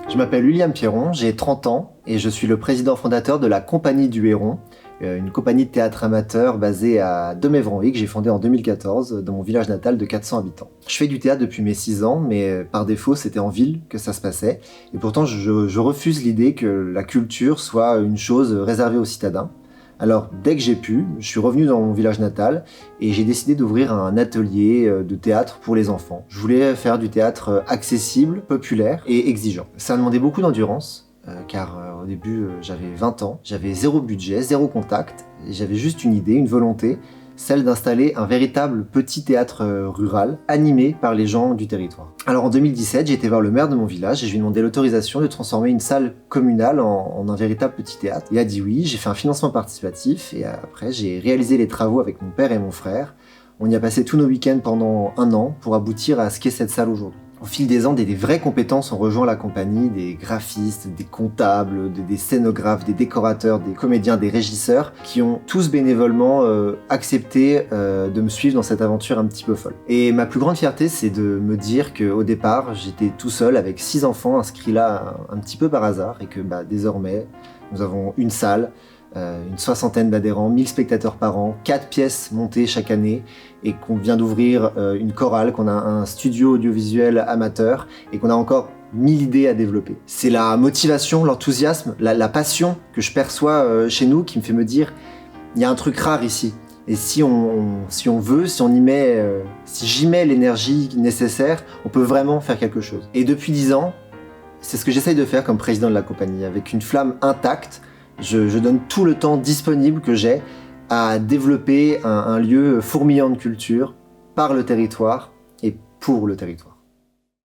Je m'appelle William Pierron, j'ai 30 ans et je suis le président fondateur de la Compagnie du Héron, une compagnie de théâtre amateur basée à Demévronville que j'ai fondée en 2014 dans mon village natal de 400 habitants. Je fais du théâtre depuis mes 6 ans, mais par défaut c'était en ville que ça se passait. Et pourtant je refuse l'idée que la culture soit une chose réservée aux citadins. Alors, dès que j'ai pu, je suis revenu dans mon village natal et j'ai décidé d'ouvrir un atelier de théâtre pour les enfants. Je voulais faire du théâtre accessible, populaire et exigeant. Ça a demandé beaucoup d'endurance, car au début j'avais 20 ans, j'avais zéro budget, zéro contact, et j'avais juste une idée, une volonté, celle d'installer un véritable petit théâtre rural, animé par les gens du territoire. Alors en 2017, j'ai été voir le maire de mon village et je lui ai demandé l'autorisation de transformer une salle communale en un véritable petit théâtre. Il a dit oui, j'ai fait un financement participatif et après j'ai réalisé les travaux avec mon père et mon frère. On y a passé tous nos week-ends pendant 1 an pour aboutir à ce qu'est cette salle aujourd'hui. Au fil des ans, des vraies compétences ont rejoint la compagnie, des graphistes, des comptables, des scénographes, des décorateurs, des comédiens, des régisseurs, qui ont tous bénévolement accepté de me suivre dans cette aventure un petit peu folle. Et ma plus grande fierté, c'est de me dire qu'au départ, j'étais tout seul avec 6 enfants inscrits là un petit peu par hasard, et que désormais, nous avons une salle, une 60aine d'adhérents, 1000 spectateurs par an, 4 pièces montées chaque année et qu'on vient d'ouvrir une chorale, qu'on a un studio audiovisuel amateur et qu'on a encore 1000 idées à développer. C'est la motivation, l'enthousiasme, la passion que je perçois chez nous qui me fait me dire il y a un truc rare ici. Et si on veut, si j'y mets l'énergie nécessaire, on peut vraiment faire quelque chose. Et depuis 10 ans, c'est ce que j'essaye de faire comme président de la compagnie, avec une flamme intacte. Je donne tout le temps disponible que j'ai à développer un lieu fourmillant de culture par le territoire et pour le territoire.